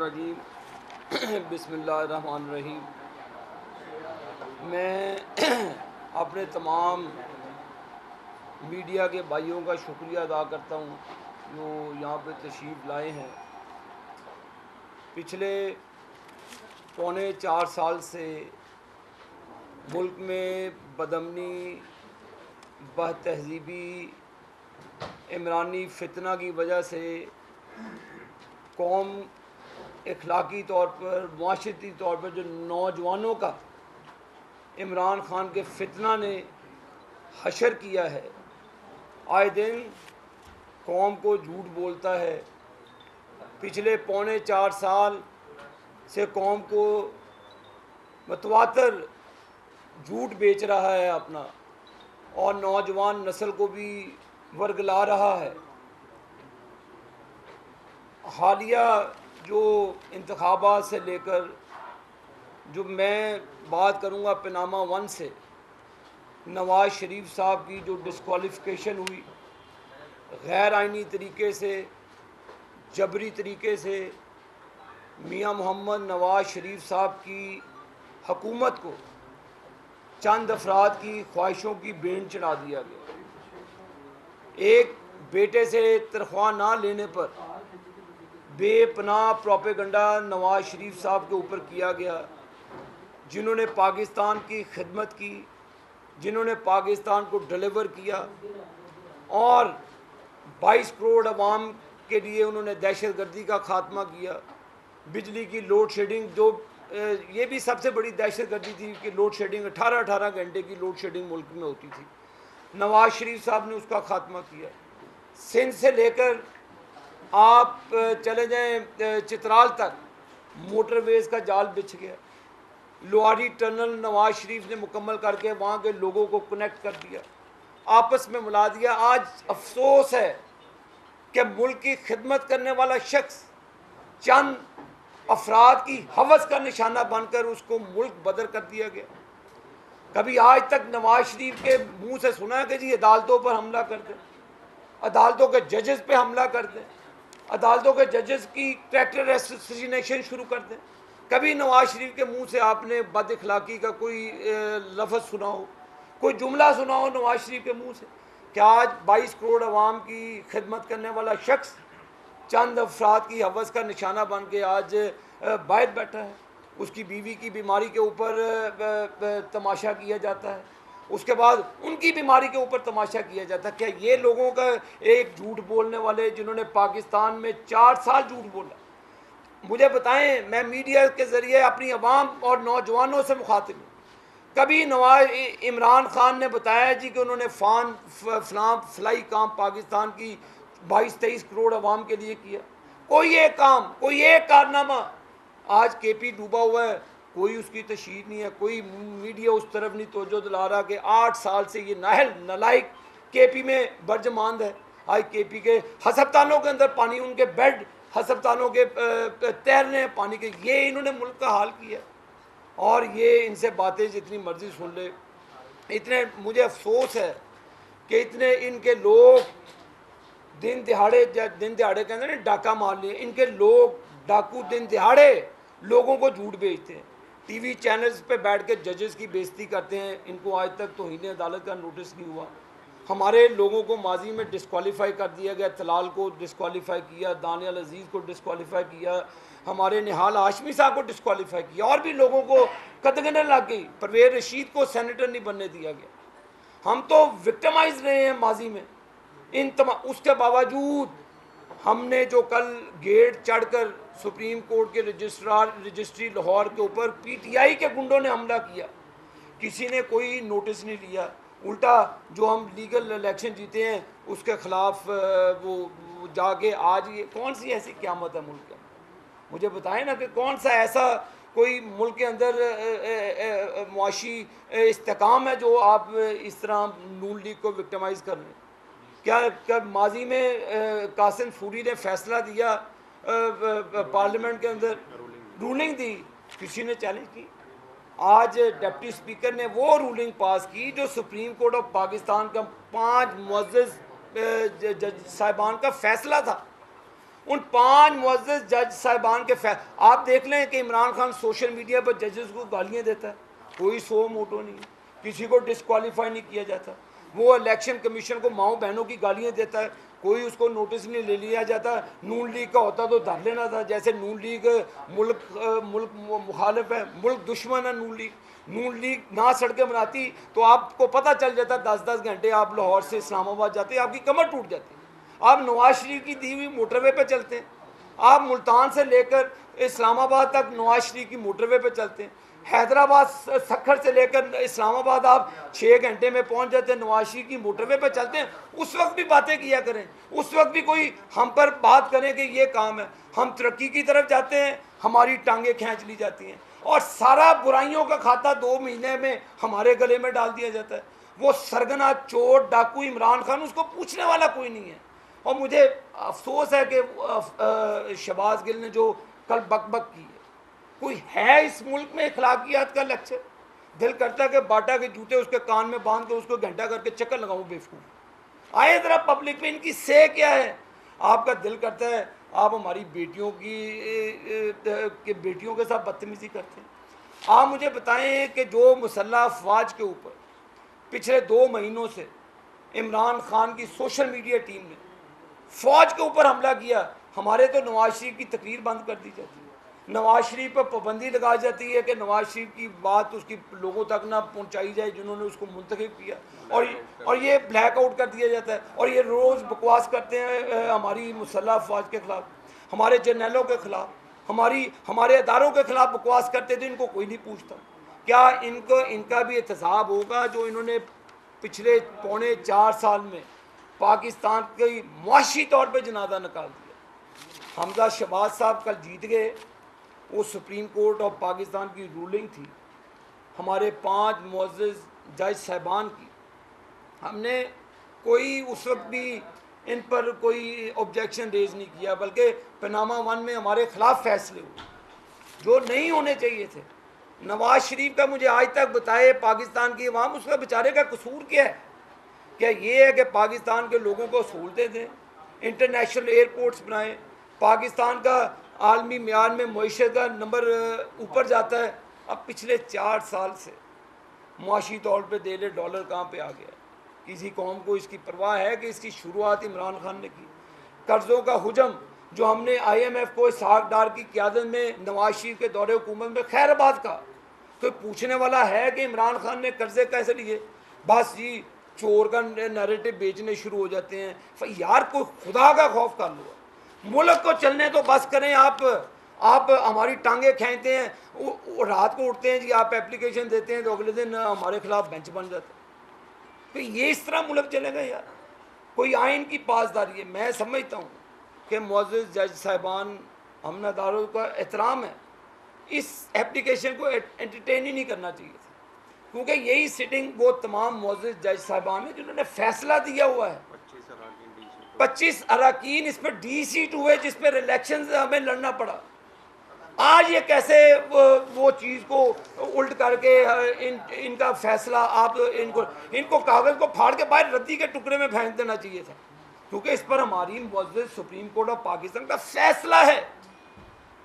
रजीम बिस्मिल्लाहिर्रहमानिर्रहीम। मैं अपने तमाम मीडिया के भाइयों का शुक्रिया अदा करता हूँ जो यहाँ पे तशरीफ़ लाए हैं। पिछले पौने 4 साल से मुल्क में बदअमनी, बदतहज़ीबी, इमरानी फितना की वजह से कौम अखलाकी तौर पर, माशरती तौर पर जो नौजवानों का इमरान खान के फितना ने हशर किया है, आए दिन कौम को झूठ बोलता है। पिछले पौने 4 साल से कौम को मतवातर झूठ बेच रहा है अपना, और नौजवान नस्ल को भी वर्गला रहा है। हालिया जो इंतखाबात से लेकर, जो मैं बात करूँगा पनामा 1 से, नवाज़ शरीफ साहब की जो डिस्क्वालिफ़िकेशन हुई गैर आइनी तरीके से, जबरी तरीके से, मियाँ मोहम्मद नवाज़ शरीफ साहब की हकूमत को चंद अफराद की ख्वाहिशों की भेंट चढ़ा दिया गया। एक बेटे से तनख्वाह ना लेने पर बेपनाह प्रोपेगंडा नवाज़ शरीफ साहब के ऊपर किया गया, जिन्होंने पाकिस्तान की खिदमत की, जिन्होंने पाकिस्तान को डिलीवर किया, और 22 करोड़ अवाम के लिए उन्होंने दहशतगर्दी का ख़ात्मा किया। बिजली की लोड शेडिंग, जो ये भी सबसे बड़ी दहशतगर्दी थी कि लोड शेडिंग 18-18 घंटे की लोड शेडिंग मुल्क में होती थी, नवाज़ शरीफ साहब ने उसका ख़ात्मा किया। सिंध से लेकर आप चले जाएं चित्राल तक मोटरवेज़ का जाल बिछ गया। लोहारी टनल नवाज़ शरीफ ने मुकम्मल करके वहाँ के लोगों को कनेक्ट कर दिया, आपस में मिला दिया। आज अफसोस है कि मुल्क की खिदमत करने वाला शख्स चंद अफराद की हवस का निशाना बनकर उसको मुल्क बदर कर दिया गया। कभी आज तक नवाज शरीफ के मुंह से सुना है कि जी अदालतों पर हमला कर दें, अदालतों के जजेस पे हमला कर दें, अदालतों के जजेस की कैरेक्टर असैसिनेशन शुरू कर दें? कभी नवाज शरीफ के मुंह से आपने बद अखलाकी का कोई लफ्ज़ सुना हो, कोई जुमला सुना हो नवाज शरीफ के मुंह से? क्या आज 22 करोड़ अवाम की खिदमत करने वाला शख्स चंद अफराद की हवस का निशाना बन के आज बाहर बैठा है? उसकी बीवी की बीमारी के ऊपर तमाशा किया जाता है, उसके बाद उनकी बीमारी के ऊपर तमाशा किया जाता है। क्या ये लोगों का एक झूठ बोलने वाले, जिन्होंने पाकिस्तान में 4 साल झूठ बोला, मुझे बताएं। मैं मीडिया के ज़रिए अपनी आवाम और नौजवानों से मुखातिब हूँ। कभी नवाज इमरान खान ने बताया जी कि उन्होंने फलाई काम पाकिस्तान की 22-23 करोड़ अवाम के लिए किया? कोई एक काम, कोई एक कारनामा? आज केपी डूबा हुआ है, कोई उसकी तशहीर नहीं है, कोई मीडिया उस तरफ नहीं तवज्जो दिला रहा कि 8 साल से ये नाहल नलायक केपी में बर्जमांद है। आज केपी के हस्पतालों के अंदर पानी, उनके बेड हस्पतालों के तैरने पानी के, ये इन्होंने मुल्क का हाल किया। और ये इनसे बातें जितनी मर्जी सुन ले, इतने मुझे अफसोस है कि इतने इनके लोग दिन दिहाड़े के अंदर डाका मार लिए, इनके लोग डाकू दिन दिहाड़े लोगों को झूठ बेचते हैं, टीवी चैनल्स पे बैठ के जजेस की बेइज्जती करते हैं। इनको आज तक तौहीन अदालत का नोटिस नहीं हुआ। हमारे लोगों को माजी में डिस्क्वालीफाई कर दिया गया, तलाल को डिस्क्वालीफाई किया, दानियाल अजीज़ को डिस्क्वालीफाई किया, हमारे निहाल हाशमी साहब को डिस्क्वालीफाई किया, और भी लोगों को कदगने लग गई। परवेज़ रशीद को सेनेटर नहीं बनने दिया गया। हम तो विक्टिमाइज रहे हैं माजी में उसके बावजूद हमने जो कल गेट चढ़कर सुप्रीम कोर्ट के रजिस्ट्री लाहौर के ऊपर पीटीआई के गुंडों ने हमला किया, किसी ने कोई नोटिस नहीं लिया। उल्टा जो हम लीगल इलेक्शन जीते हैं उसके ख़िलाफ़ वो जाके आज ये कौन सी ऐसी क़यामत है मुल्क के अंदर? मुझे बताएं ना कि कौन सा ऐसा कोई मुल्क के अंदर मुआशी इस्तेकाम है जो आप इस तरह नून लीग को विक्टिमाइज़ कर रहे हैं? क्या माजी में कासिम फूरी ने फ़ैसला दिया, पार्लियामेंट के अंदर रूलिंग दी, किसी ने चैलेंज की? आज डिप्टी स्पीकर ने वो रूलिंग पास की जो सुप्रीम कोर्ट ऑफ पाकिस्तान का 5 मुअज़्ज़ज़ जज साहिबान का फ़ैसला था। उन 5 मुअज़्ज़ज़ जज साहिबान के आप देख लें कि इमरान खान सोशल मीडिया पर जजेस को गालियाँ देता है, कोई सो मोटो नहीं है, किसी को डिस्क्वालीफाई नहीं किया जाता। वो इलेक्शन कमीशन को माओ बहनों की गालियाँ देता है, कोई उसको नोटिस नहीं ले लिया जाता। नून लीग का होता तो धर लेना था, जैसे नून लीग मुल्क मुखालिफ है, मुल्क दुश्मन है नून लीग ना सड़कें बनाती तो आपको पता चल जाता 10-10 घंटे आप लाहौर से इस्लामाबाद जाते, आपकी कमर टूट जाती। आप नवाज शरीफ की दी हुई मोटरवे पे चलते हैं, आप मुल्तान से लेकर इस्लामाबाद तक नवाज शरीफ की मोटरवे पे चलते हैं, हैदराबाद सखर से लेकर इस्लामाबाद आप 6 घंटे में पहुंच जाते हैं, नवाज शरीफ की मोटरवे पे चलते हैं। उस वक्त भी बातें किया करें, उस वक्त भी कोई हम पर बात करें कि ये काम है। हम तरक्की की तरफ जाते हैं, हमारी टांगें खींच ली जाती हैं और सारा बुराइयों का खाता 2 महीने में हमारे गले में डाल दिया जाता है। वो सरगना चोर डाकू इमरान खान, उसको पूछने वाला कोई नहीं है। और मुझे अफसोस है कि शहबाज गिल ने जो कल बकबक की है, कोई है इस मुल्क में अखलाकियात का लेक्चर? दिल करता है कि बाटा के जूते उसके कान में बांध के उसको घंटा करके चक्कर लगाऊं बेवकूफ़। आए ज़रा पब्लिक में, इनकी से क्या है? आपका दिल करता है आप हमारी बेटियों की बेटियों के साथ बदतमीज़ी करते हैं। आप मुझे बताएं कि जो मुसल्लह अफवाज के ऊपर पिछले 2 महीनों से इमरान खान की सोशल मीडिया टीम ने फ़ौज के ऊपर हमला किया, हमारे तो नवाज शरीफ की तकरीर बंद कर दी जाती है, नवाज शरीफ पर पाबंदी लगाई जाती है कि नवाज शरीफ की बात उसकी लोगों तक ना पहुंचाई जाए जिन्होंने उसको मुंतखब किया, और ये ब्लैक आउट कर दिया जाता है। और ये रोज़ बकवास करते हैं हमारी मुसल्लह अफवाज के ख़िलाफ़, हमारे जर्नलों के ख़िलाफ़, हमारे अदारों के ख़िलाफ़ बकवास करते थे। इनको कोई नहीं पूछता। क्या इनका भी एहतसाब होगा जो इन्होंने पिछले 3.25 साल में पाकिस्तान की मुआशी तौर पर जनाजा निकाल दिया? हमजा शहबाज साहब कल जीत गए, वो सुप्रीम कोर्ट ऑफ पाकिस्तान की रूलिंग थी, हमारे 5 मुअज़्ज़ज़ जज साहिबान की। हमने कोई उस वक्त भी इन पर कोई ऑब्जेक्शन रेज नहीं किया, बल्कि पनामा 1 में हमारे ख़िलाफ़ फैसले हुए जो नहीं होने चाहिए थे। नवाज शरीफ का मुझे आज तक बताए पाकिस्तान की अवाम, उसका बेचारे का कसूर क्या है? क्या ये है कि पाकिस्तान के लोगों को सहूलतें दें, इंटरनेशनल एयरपोर्ट्स बनाएं, पाकिस्तान का आलमी म्यार में मईशत का नंबर ऊपर जाता है? अब पिछले 4 साल से मुआशी तौर पे $1 कहाँ पे आ गया? किसी कौम को इसकी परवाह है कि इसकी शुरुआत इमरान खान ने की? कर्ज़ों का हुजम जो हमने IMF को इसहाक डार की क़यादत में नवाज शरीफ के दौरे हुकूमत में खैराबाद का, तो पूछने वाला है कि इमरान खान ने कर्ज़े कैसे लिए? बस जी चोर का नैरेटिव बेचने शुरू हो जाते हैं। यार कोई खुदा का खौफ कर लो, मुल्क को चलने तो बस करें। आप हमारी टांगे खींचते हैं, रात को उठते हैं जी, आप एप्लीकेशन देते हैं तो अगले दिन हमारे खिलाफ बेंच बन जाता है। तो ये इस तरह मुल्क चलेगा यार? कोई आइन की पासदारी है? मैं समझता हूँ कि मुअज़्ज़ज़ जज साहिबान हमनदारों का एहतराम है, इस एप्लीकेशन को एंटरटेन ही नहीं करना चाहिए था, क्योंकि यही सिटिंग वो तमाम मुअज़्ज़ज़ जज साहिबान हैं जिन्होंने फैसला दिया हुआ है। 25 अराकीन इस पर DC हुए जिस पर इलेक्शन से हमें लड़ना पड़ा। आज ये कैसे वो चीज़ को उल्ट करके इनका फैसला आप इनको कागज़ को फाड़ के बाहर रद्दी के टुकड़े में फेंक देना चाहिए था, क्योंकि इस पर हमारी मुअज़्ज़ज़ सुप्रीम कोर्ट ऑफ पाकिस्तान का फैसला है।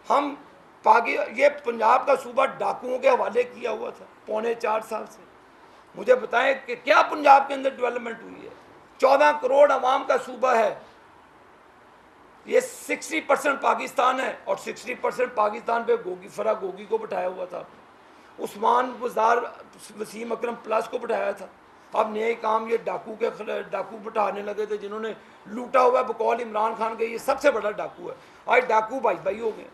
हम ये पंजाब का सूबा डाकुओं के हवाले किया हुआ था 3.25 साल से। मुझे बताएं कि क्या पंजाब के अंदर डेवलपमेंट हुई है? 14 करोड़ अवाम का सूबा है, ये 60% पाकिस्तान है और 60% पाकिस्तान पे गोगी को बिठाया हुआ था, उस्मान गुजार वसीम अकरम प्लस को बिठाया था। अब नए काम ये डाकू बिठाने लगे थे जिन्होंने लूटा हुआ बकौल इमरान खान के, ये सबसे बड़ा डाकू है। आज डाकू भाई हो गए।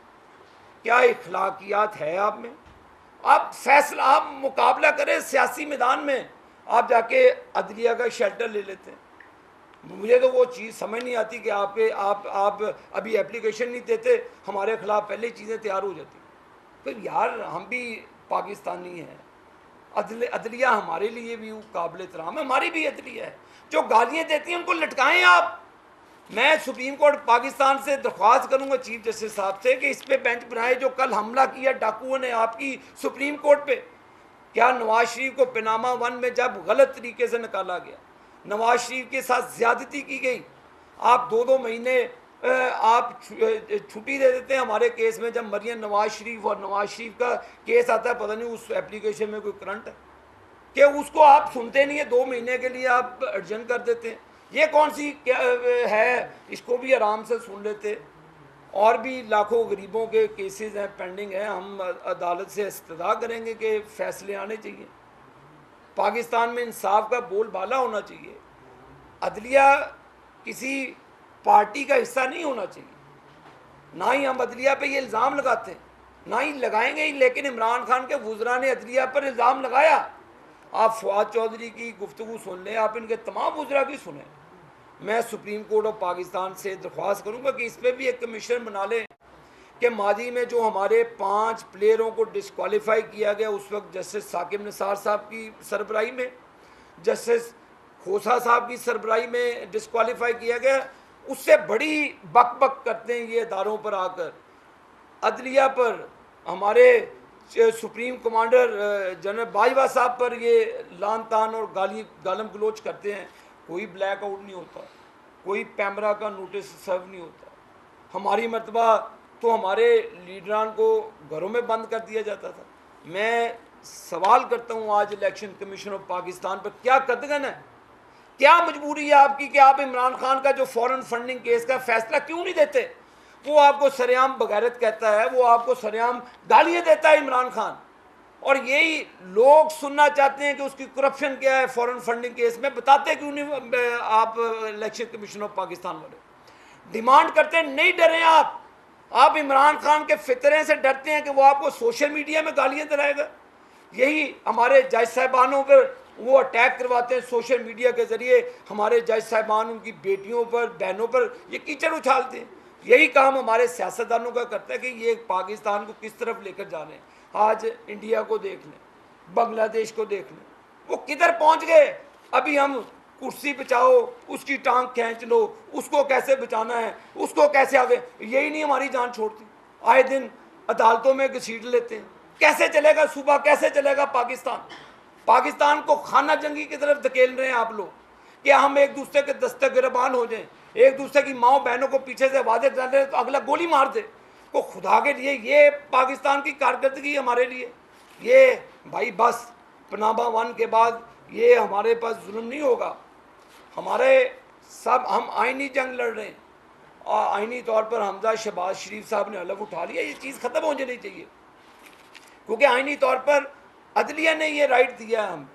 क्या इखलाकियात है आप में? आप फैसला, आप मुकाबला करें सियासी मैदान में, आप जाके अदलिया का शेल्टर ले लेते हैं। मुझे तो वो चीज़ समझ नहीं आती कि आप अभी एप्लीकेशन नहीं देते, हमारे ख़िलाफ़ पहले चीज़ें तैयार हो जाती। फिर यार हम भी पाकिस्तानी हैं, अदलिया हमारे लिए भी काबिल एहतराम है, हमारी भी अदलिया है। जो गालियाँ देती हैं उनको लटकाएँ आप। मैं सुप्रीम कोर्ट पाकिस्तान से दरख्वास्त करूँगा चीफ जस्टिस साहब से कि इस पर बेंच बनाए। जो कल हमला किया डाकुओं ने आपकी सुप्रीम कोर्ट पे, क्या नवाज शरीफ को पनामा 1 में जब गलत तरीके से निकाला गया, नवाज शरीफ के साथ ज़्यादती की गई, आप 2-2 महीने आप छुट्टी दे देते हैं हमारे केस में। जब मरियम नवाज शरीफ और नवाज शरीफ का केस आता है, पता नहीं उस एप्लीकेशन में कोई करंट है कि उसको आप सुनते नहीं है, 2 महीने के लिए आप अर्जन कर देते हैं। ये कौन सी क्या है, इसको भी आराम से सुन लेते। और भी लाखों गरीबों के केसेस हैं, पेंडिंग हैं। हम अदालत से इस्तदा करेंगे कि फ़ैसले आने चाहिए। पाकिस्तान में इंसाफ का बोलबाला होना चाहिए। अदलिया किसी पार्टी का हिस्सा नहीं होना चाहिए। ना ही हम अदलिया पे ये इल्ज़ाम लगाते हैं, ना ही लगाएंगे ही। लेकिन इमरान खान के वुज़रा ने अदलिया पर इल्ज़ाम लगाया। आप फवाद चौधरी की गुफ्तगू सुन लें, आप इनके तमाम वुज़रा की सुने। मैं सुप्रीम कोर्ट ऑफ पाकिस्तान से दरख्वास्त करूँगा कि इस पर भी एक कमीशन बना लें कि मादी में जो हमारे 5 प्लेयरों को डिस्क्वालीफाई किया गया, उस वक्त जस्टिस साकिब निसार साहब की सरबराही में, जस्टिस खोसा साहब की सरबराही में डिस्क्वालीफाई किया गया, उससे बड़ी बक बक करते हैं ये इदारों पर आकर। अदलिया पर, हमारे सुप्रीम कमांडर जनरल बाजवा साहब पर ये लान तान और गालम गलोच करते हैं। कोई ब्लैक आउट नहीं होता, कोई पैमरा का नोटिस सर्व नहीं होता। हमारी मर्तबा तो हमारे लीडरान को घरों में बंद कर दिया जाता था। मैं सवाल करता हूँ आज इलेक्शन कमीशन ऑफ पाकिस्तान पर, क्या कदगन है, क्या मजबूरी है आपकी कि आप इमरान खान का जो फॉरेन फंडिंग केस का फैसला क्यों नहीं देते? वो आपको सरेआम बगैरत कहता है, वो आपको सरेआम गालियाँ देता है इमरान खान। और यही लोग सुनना चाहते हैं कि उसकी करप्शन क्या है फॉरेन फंडिंग केस में। बताते क्यों नहीं आप इलेक्शन कमीशन ऑफ पाकिस्तान वाले? डिमांड करते हैं, नहीं डरे आप इमरान खान के फितरे से डरते हैं कि वो आपको सोशल मीडिया में गालियाँ दिलाएगा। यही हमारे जज साहिबानों पर वो अटैक करवाते हैं सोशल मीडिया के ज़रिए। हमारे जज साहिबान उनकी बेटियों पर, बहनों पर ये कीचड़ उछालते हैं। यही काम हमारे सियासतदानों का करता है कि ये पाकिस्तान को किस तरफ लेकर जा रहे हैं। आज इंडिया को देख लें, बांग्लादेश को देख लें, वो किधर पहुंच गए। अभी हम कुर्सी बचाओ, उसकी टांग खींच लो, उसको कैसे बचाना है, उसको कैसे आगे, यही नहीं हमारी जान छोड़ती। आए दिन अदालतों में घसीट लेते हैं। कैसे चलेगा सूबा, कैसे चलेगा पाकिस्तान? पाकिस्तान को खाना जंगी की तरफ धकेल रहे हैं आप लोग कि हम एक दूसरे के दस्तक गिरबान हो जाएं, एक दूसरे की माओ बहनों को पीछे से वादे डाले तो अगला गोली मार दे। को खुदा के लिए ये पाकिस्तान की कारकर्दगी हमारे लिए, ये भाई बस पनामा 1 के बाद ये हमारे पास जुल्म नहीं होगा। हमारे सब हम आइनी जंग लड़ रहे हैं और आइनी तौर पर हमजा शहबाज शरीफ साहब ने अलग उठा लिया। ये चीज़ ख़त्म हो जानी चाहिए, क्योंकि आइनी तौर पर अदलिया ने ये राइट दिया हम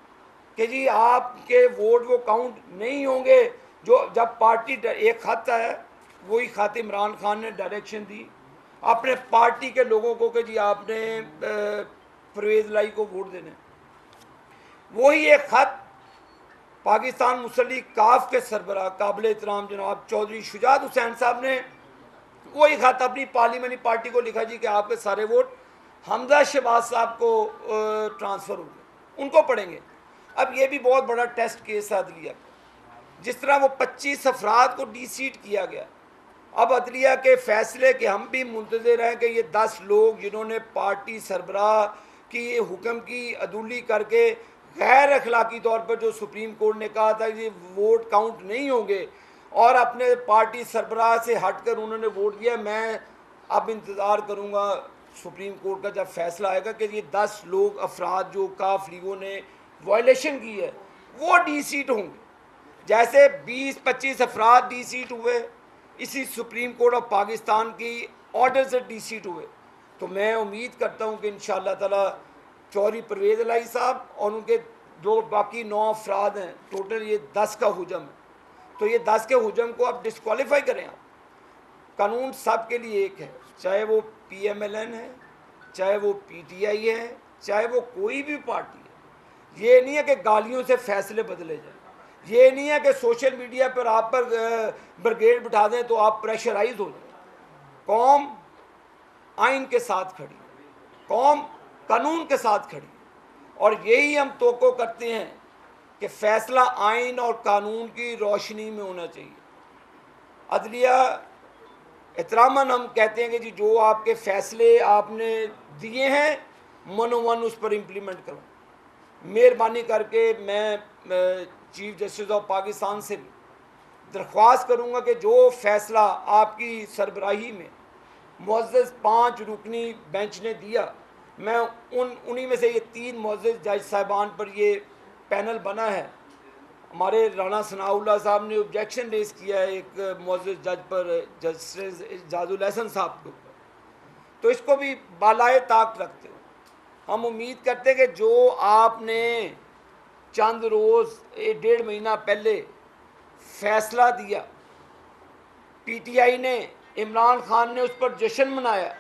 कि जी आपके वोट वो काउंट नहीं होंगे। जो जब पार्टी एक खत है, वही खत इमरान खान ने डायरेक्शन दी अपने पार्टी के लोगों को कि जी आपने परवेज़ लाई को वोट देने। वही एक खत पाकिस्तान मुस्लिम लीग काफ के सरबराह काबिल एहतराम जनाब चौधरी शुजात हुसैन साहब ने वही खत अपनी पार्लियामेंट्री पार्टी को लिखा जी कि आपके सारे वोट हमजा शहबाज साहब को ट्रांसफ़र हो गए, उनको पढ़ेंगे। अब ये भी बहुत बड़ा टेस्ट केस है अदलिया का। जिस तरह वो 25 अफराद को डी-सीट किया गया, अब अदलिया के फ़ैसले के हम भी मुंतज़िर हैं कि ये 10 लोग जिन्होंने पार्टी सरबराह की ये हुक्म की अदुली करके गैर अखलाकी तौर पर जो सुप्रीम कोर्ट ने कहा था कि वोट काउंट नहीं होंगे और अपने पार्टी सरबराह से हटकर उन्होंने वोट दिया। मैं अब इंतज़ार करूँगा सुप्रीम कोर्ट का जब फैसला आएगा कि ये 10 लोग अफराद जो काफ लीगों ने वायलेशन की है वो डी-सीट होंगे। जैसे 20-25 अफराद डी-सीट हुए इसी सुप्रीम कोर्ट ऑफ पाकिस्तान की ऑर्डर से डी-सीट हुए, तो मैं उम्मीद करता हूँ कि इंशाअल्लाह ताला चौधरी परवेज़ लाई साहब और उनके जो बाकी 9 अफराद हैं, टोटल ये 10 का हुजम है, तो ये 10 के हुजम को आप डिस्क्वालीफाई करें। आप कानून सब के लिए एक है, चाहे वो PMLN है, चाहे वो PTI है, चाहे वो कोई भी पार्टी है। ये नहीं है कि गालियों से फैसले बदले जाए, ये नहीं है कि सोशल मीडिया पर आप पर ब्रिगेड बिठा दें तो आप प्रेशराइज हो जाए। कौम आइन के साथ खड़ी, कौम कानून के साथ खड़ी, और यही हम तोक़ो करते हैं कि फ़ैसला आइन और कानून की रोशनी में होना चाहिए। अदलिया एहतरामन हम कहते हैं कि जी जो आपके फ़ैसले आपने दिए हैं मनोवन उस पर इम्प्लीमेंट करो। मेहरबानी करके मैं चीफ जस्टिस ऑफ पाकिस्तान से भी दरख्वास्त करूँगा कि जो फ़ैसला आपकी सरबराही में मुअज़्ज़ज़ 5 रुकनी बेंच ने दिया, मैं उन्हीं में से ये 3 मुअज़्ज़ज़ जज साहिबान पर ये पैनल बना है। हमारे राना सनाउल्लाह साहब ने ऑब्जेक्शन रेज़ किया है एक मुअज़्ज़ज़ जज पर, जस्टिस एजाजुल एहसन साहब के ऊपर, तो इसको भी बालाए ताक रखते हो। हम उम्मीद करते हैं कि जो आपने चंद रोज़ 1.5 महीना पहले फ़ैसला दिया, पीटीआई ने, इमरान खान ने उस पर जश्न मनाया,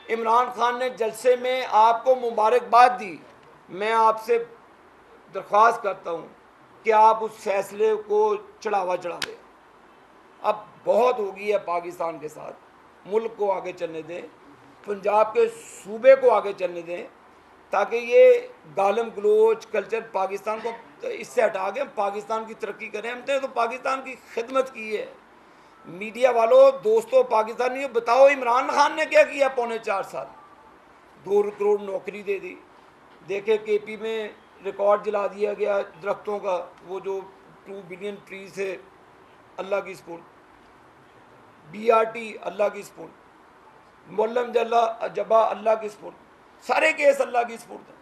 इमरान खान ने जलसे में आपको मुबारकबाद दी। मैं आपसे दरख्वास्त करता हूँ कि आप उस फैसले को चढ़ावा चढ़ा दें। अब बहुत हो गई है पाकिस्तान के साथ, मुल्क को आगे चलने दें, पंजाब के सूबे को आगे चलने दें, ताकि ये गालम गलोच कल्चर पाकिस्तान को इससे हटा के पाकिस्तान की तरक्की करें। हमने तो पाकिस्तान की खिदमत की है। मीडिया वालों, दोस्तों पाकिस्तानियों, बताओ इमरान खान ने क्या किया? 4.25 साल 2 करोड़ नौकरी दे दी। देखे केपी में रिकॉर्ड जला दिया गया दरख्तों का, वो जो 2 बिलियन ट्रीज थे, अल्लाह की स्पून। बीआरटी अल्लाह की स्पून, मोल्लम जबा अल्लाह की स्पून, सारे केस अल्लाह की स्पून थे।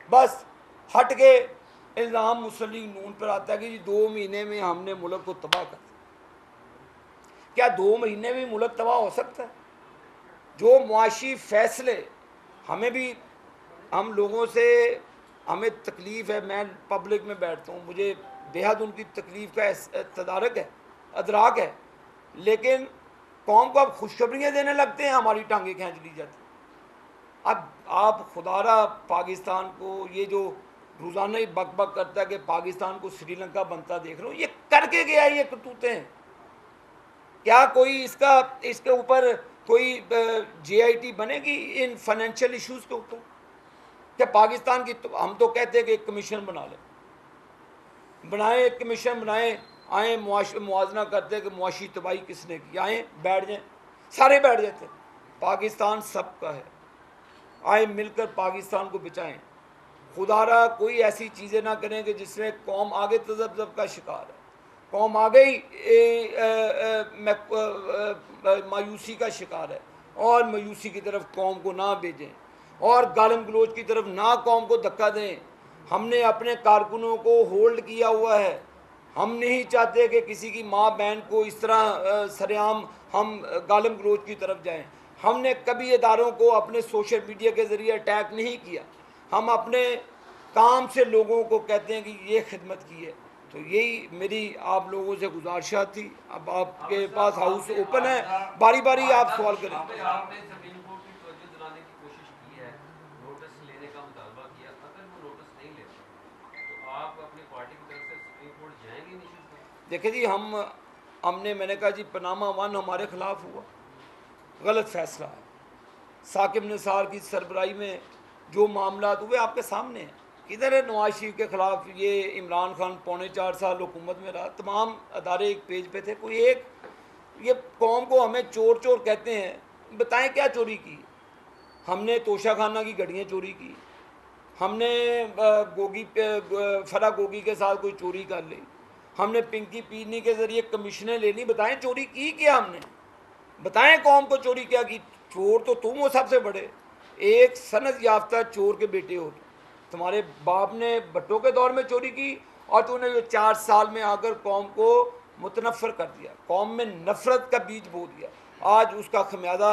बस हट के इल्ज़ाम मुस्लिम नून पर आता है कि जी 2 महीने में हमने मुल्क को तबाह कर दिया। क्या 2 महीने में मुल्क तबाह हो सकता है? जो मुआशी फ़ैसले हमें भी, हम लोगों से हमें तकलीफ़ है, मैं पब्लिक में बैठता हूँ, मुझे बेहद उनकी तकलीफ़ का तदारक है, अदराक है, लेकिन कौम को अब खुशखबरियाँ देने लगते हैं, हमारी टांगें खींच ली जाती। अब आप खुदारा पाकिस्तान को, ये जो रोज़ाना ही बक बक करता है कि पाकिस्तान को श्रीलंका बनता देख रहा हूँ, ये करके गया ये करतूतें। क्या कोई इसके ऊपर कोई JIT बनेगी इन फाइनेंशियल इश्यूज़ के ऊपर? क्या पाकिस्तान की, तो हम तो कहते हैं कि एक कमीशन बना लें, बनाएं, एक कमीशन बनाएं, आएँ मुआवजना करते हैं कि मुआशी तबाही किसने की, आएँ बैठ जाएँ, सारे बैठ जाते हैं। पाकिस्तान सबका है, आए मिलकर पाकिस्तान को बचाएं। खुदारा कोई ऐसी चीज़ें ना करें कि जिसमें कौम आगे तजब्जब का शिकार है, कौम आगे ही मायूसी का शिकार है, और मायूसी की तरफ कौम को ना भेजें, और गालम गलोच की तरफ ना कौम को धक्का दें। हमने अपने कारकुनों को होल्ड किया हुआ है, हम नहीं चाहते कि किसी की माँ बहन को इस तरह सरेआम हम गालम गलोच की तरफ जाएं। हमने कभी इदारों को अपने सोशल मीडिया के ज़रिए अटैक नहीं किया, हम अपने काम से लोगों को कहते हैं कि ये खिदमत की है। तो यही मेरी आप लोगों से गुजारिशात थी। अब आपके पास हाउस ओपन है, बारी बारी आप सवाल करें। आपने सुप्रीम कोर्ट की तवज्जो दिलाने की कोशिश की है, नोटिस लेने का मुतालबा किया, अगर वो नोटिस नहीं लेते तो आप अपनी पार्टी की तरफ से सुप्रीम कोर्ट जाएंगे नहीं? देखिए जी, हमने मैंने कहा जी पनामा 1 हमारे ख़िलाफ़ हुआ, गलत फ़ैसला है। साकिब निसार की सरबराही में जो मामला हुए आपके सामने हैं। किधर है नवाज शरीफ के ख़िलाफ़ ये इमरान खान 4.25 साल हुकूमत में रहा, तमाम अदारे एक पेज पे थे, कोई एक, ये कौम को हमें चोर चोर कहते हैं, बताएं क्या चोरी की? हमने तोशा खाना की घड़ियाँ चोरी की, हमने फरा गोगी के साथ कोई चोरी कर ली, हमने पिंकी पीनी के ज़रिए कमीशनें ले ली, बताएं चोरी की क्या हमने? बताएं कौम को चोरी क्या की? चोर तो तुम हो सबसे बड़े, एक सनद याफ्ता चोर के बेटे हो। तुम्हारे बाप ने भट्टो के दौर में चोरी की, और तूने ये 4 साल में आकर कौम को मुतनफ़र कर दिया, कौम में नफ़रत का बीज बो दिया। आज उसका खमियाजा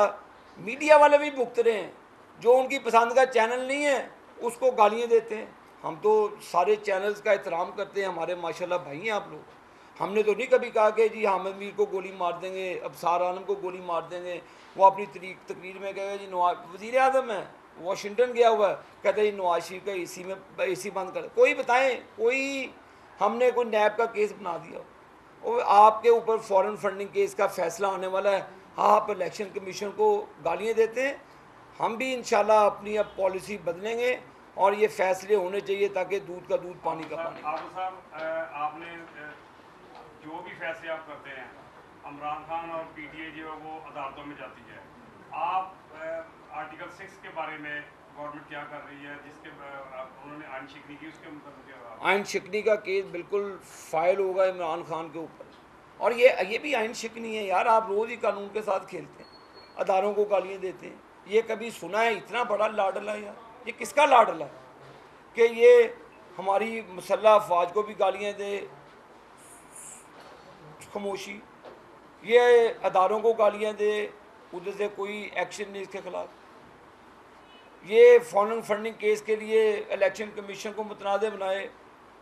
मीडिया वाले भी भुगत रहे हैं। जो उनकी पसंद का चैनल नहीं है उसको गालियाँ देते हैं। हम तो सारे चैनल्स का एहतराम करते हैं, हमारे माशाल्लाह भाई हैं आप लोग। हमने तो नहीं कभी कहा कि जी हामिद मीर को गोली मार देंगे, अबसार आलम को गोली मार देंगे। वो अपनी तकरीर में कहेगा जी नवाज वज़ीर आज़म है, वाशिंगटन गया हुआ है, कहते हैं नवाज शरीफ का AC में AC बंद कर। कोई बताएं, कोई हमने कोई नैब का केस बना दिया? और आपके ऊपर फॉरेन फंडिंग केस का फ़ैसला होने वाला है, आप इलेक्शन कमीशन को गालियाँ देते हैं। हम भी इंशाल्लाह अपनी अब पॉलिसी बदलेंगे और ये फ़ैसले होने चाहिए ताकि दूध का दूध पानी का पानी। आपने जो भी फैसले आप करते हैं, इमरान खान और PTI जो है वो अदालतों में जाती है, आप आर्टिकल 6 के बारे में गवर्नमेंट क्या कर रही है, जिसके उन्होंने आइन शिकनी की, उसके मतलब आइन शिकनी का केस बिल्कुल फाइल होगा इमरान खान के ऊपर। और ये भी आइन शिक नहीं है यार, आप रोज़ ही कानून के साथ खेलते हैं, अदारों को गालियाँ देते हैं। ये कभी सुना है इतना बड़ा लाडला यार? ये किसका लाडला है कि ये हमारी मुसल्लह अफवाज को भी गालियाँ दे, खामोशी, ये अदारों को गालियाँ दे, उधर से कोई एक्शन नहीं इसके खिलाफ। ये फॉरेन फंडिंग केस के लिए इलेक्शन कमीशन को मुतनाज़ बनाए,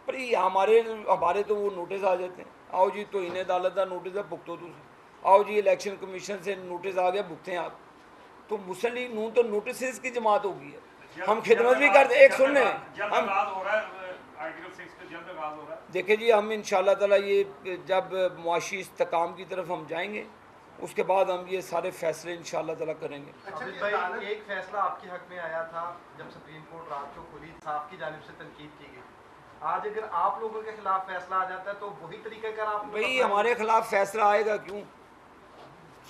पर ये हमारे तो वो नोटिस आ जाते हैं, आओ जी तो इन्हें अदालत का नोटिस है भुगतो तुम, आओ जी इलेक्शन कमीशन से नोटिस आ गया भुगते हैं आप। तो मुस्लिम लीग नून तो नोटिस की जमात होगी है, हम खिदमत भी करते। एक सुन लें, हम देखिए जी, हम इंशाल्लाह ताला ये जब मुआशी इस्तेकाम की तरफ हम जाएंगे उसके बाद हम ये सारे फैसले इंशाल्लाह ताला करेंगे। अच्छा भाई, एक फैसला आपके हक में आया था जब सुप्रीम कोर्ट रात को खुली, साफ की जानिब से तनकीद की गई। आज अगर आप लोगों के खिलाफ फैसला आ जाता है तो वही तरीक़ाकार आप भाई हमारे खिलाफ फैसला आएगा क्यों?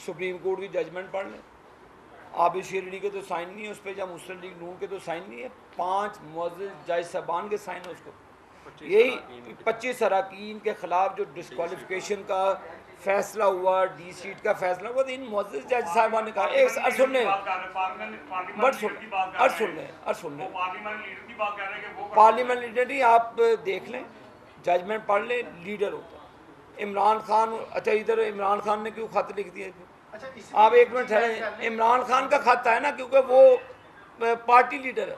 सुप्रीम कोर्ट की जजमेंट पढ़ लें। आबिद शेरडी के तो साइन नहीं है उस पर, जब मुस्लिम लीग नून के तो साइन नहीं है, 5 मुअज़्ज़िज़ जज साहबान के साइन है उसको। यही 25 अरकान के खिलाफ जो डिस्क्वालिफिकेशन का फैसला हुआ, डी सीट का फैसला हुआ, तो इन मुअज़्ज़िज़ जज साहबान ने कहा, एक सुन लें, पार्लियामेंट लीडर नहीं, आप देख लें, जजमेंट पढ़ लें, लीडर होता है इमरान खान। अच्छा, इधर इमरान खान ने क्यों खत लिख दिया? आप एक मिनट ठहरें, इमरान खान का खत है ना, क्योंकि वो पार्टी लीडर है।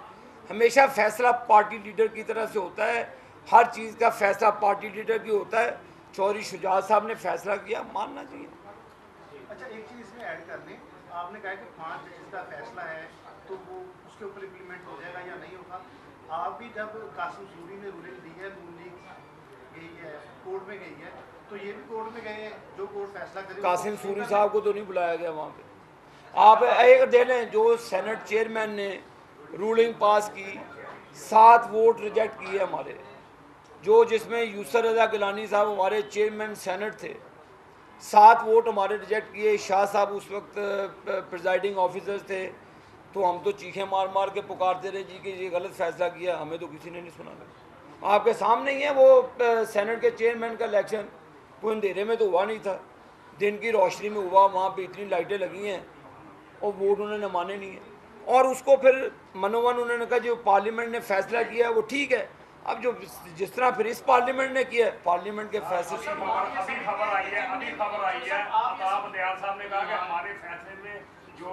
हमेशा फैसला पार्टी लीडर की तरफ से होता है, हर चीज़ का फैसला पार्टी लीडर की होता है। चौधरी शुजात साहब ने फैसला किया, मानना चाहिए। अच्छा, एक चीज़ इसमें ऐड कर लें, आपने कहा कि 5 जजेस का फैसला है तो वो उसके ऊपर इम्प्लीमेंट हो जाएगा या नहीं होगा। आप भी जब कासिम सूरी ने रूलिंग दी है, नून लीग गई है, कोर्ट में गई है, तो ये भी कोर्ट में गए हैं, जो कोर्ट फैसला करे। कासिम सूरी साहब को तो नहीं बुलाया गया वहाँ पे। आप एक दे लें, जो सेनेट चेयरमैन ने रूलिंग पास की, 7 वोट रिजेक्ट किए हमारे, जो जिसमें यूसर रज़ा गिलानी साहब हमारे चेयरमैन सेनेट थे, 7 वोट हमारे रिजेक्ट किए। शाह साहब उस वक्त प्रिजाइडिंग ऑफिसर्स थे, तो हम तो चीखें मार मार के पुकारते रहे जी कि ये गलत फैसला किया, हमें तो किसी ने नहीं सुना। आपके सामने ही है वो सेनेट के चेयरमैन का इलेक्शन, कोई अंधेरे में तो हुआ नहीं था, दिन की रोशनी में हुआ, वहाँ पे इतनी लाइटें लगी हैं और वोट उन्होंने माने नहीं है। और उसको फिर मनोवन उन्होंने कहा जो पार्लियामेंट ने फैसला किया वो ठीक है। अब जो जिस तरह फिर इस पार्लियामेंट ने किया, पार्लियामेंट के फैसले से अभी खबर आई है अताब दयाल साहब ने कहा कि हमारे फैसले में जो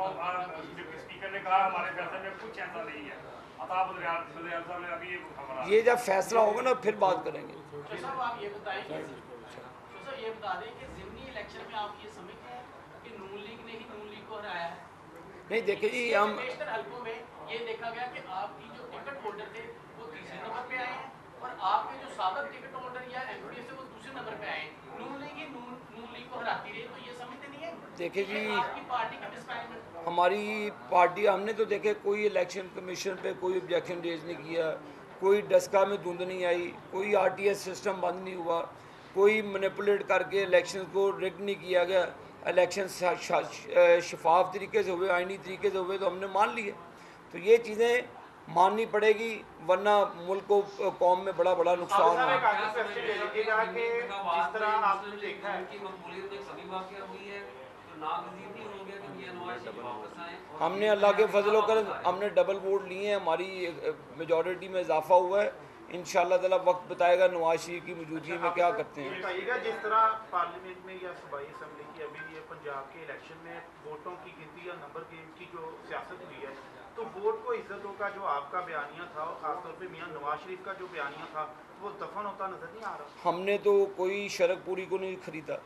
डिप्टी स्पीकर ने कहा हमारे फैसले में कुछ ऐसा नहीं है। अताब दयाल साहब ने अभी ये जब फैसला होगा ना फिर बात करेंगे। आप ये बताएं ये बता दें कि ज़िमनी इलेक्शन में आप ये समझते हैं कि नून लीग ने ही नून लीग को हराया है? नहीं, देखिए जी, हम हल्कों में ये देखा गया कि आपकी जो टिकट होल्डर थे वो तीसरे नंबर पे आए हैं और आपके जो साबिक टिकट होल्डर या एमपी से वो दूसरे नंबर पे आए हैं। नून लीग ही नून लीग को हराती रही, तो ये समझते नहीं है? देखिए जी, आपकी पार्टी का मिसमैनेजमेंट। हमारी पार्टी, हमने तो देखे कोई इलेक्शन कमीशन पे कोई ऑब्जेक्शन रेज नहीं किया, कोई डस्का में धुंध नहीं आई, कोई आरटीएस सिस्टम बंद नहीं हुआ, कोई मैनिपुलेट करके इलेक्शन को रिग नहीं किया गया। इलेक्शन शफाफ तरीके से हुए, आइनी तरीके से हुए, तो हमने मान लिए। तो ये चीज़ें माननी पड़ेगी, वरना मुल्क को कौम में बड़ा बड़ा नुकसान हो। हमने अल्लाह के फजल कर हमने डबल वोट लिए हैं, हमारी मेजॉरिटी में इजाफा हुआ है। इंशाअल्लाह ताला वक्त बताएगा नवाज शरीफ की मौजूदगी में क्या करते हैं। जिस तरह पार्लियामेंट में या सूबाई असम्बली की अभी ये पंजाब के इलेक्शन में वोटों की गिनती या नंबर गेम की जो सियासत हुई है, तो वोट को इज्जतों का जो आपका बयानिया था और ख़ासतौर पे मियां नवाज शरीफ का जो बयानिया था वो दफन होता नज़र नहीं आ रहा। हमने तो कोई शरकपुरी को नहीं ख़रीदा।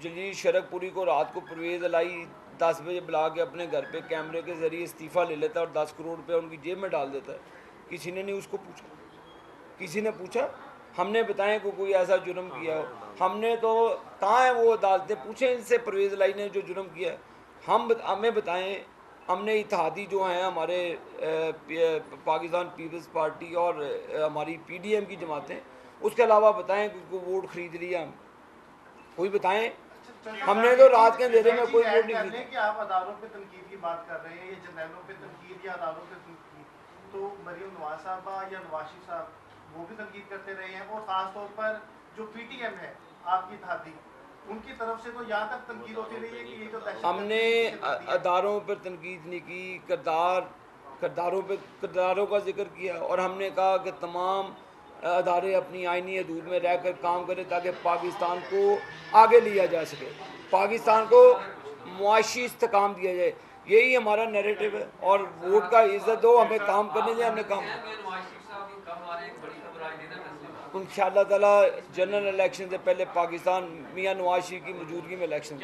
जलील शरकपुरी को रात को परवेज़ अलाई 10 बजे बुला के अपने घर पे कैमरे के ज़रिए इस्तीफ़ा ले लेता और 10 करोड़ रुपये उनकी जेब में डाल देता है। किसी ने नहीं उसको पूछा, किसी ने पूछा? हमने बताएं को कोई ऐसा जुर्म किया हो? हमने तो कहाँ है वो अदालतें, पूछें इनसे परवेज़ अलाई ने जो जुर्म किया है। हमें बताएं, हमने इत्तेहादी जो हैं हमारे पाकिस्तान पीपल्स पार्टी और हमारी पीडीएम की जमातें, उसके अलावा बताएं कि वोट ख़रीद लिया, हम कोई बताएं? हमने तो रात के अंधेरे में कोई वोट नहीं खरीदा। कि आप अदालतों पे तनकीद की बात कर रहे हैं, ये जर्नैलों पे तनकीद या अदालतों पे तनकीद, तो मरियम नवाज साहबा या नवाज शरीफ साहब वो भी तनकीद करते रहे हैं, और ख़ास तौर पर जो पीटीएम है आपकी था थी, उनकी तरफ से तो यहाँ तक तनकीद होती रही है कि ये जो दहशत हमने अदारों पर तनकीद नहीं की, किरदारों का जिक्र किया और हमने कहा कि तमाम अदारे अपनी आइनी हदूद में रहकर काम करें ताकि पाकिस्तान को आगे लिया जा सके, पाकिस्तान को मुआशी इस्तेकाम दिया जाए। यही हमारा नैरेटिव है और वोट का इज्जत दो, हमें काम करने दें, हमने काम इंशाअल्लाह ताला जनरल इलेक्शन से पहले पाकिस्तान मियां नवाज शरीफ की मौजूदगी में इलेक्शन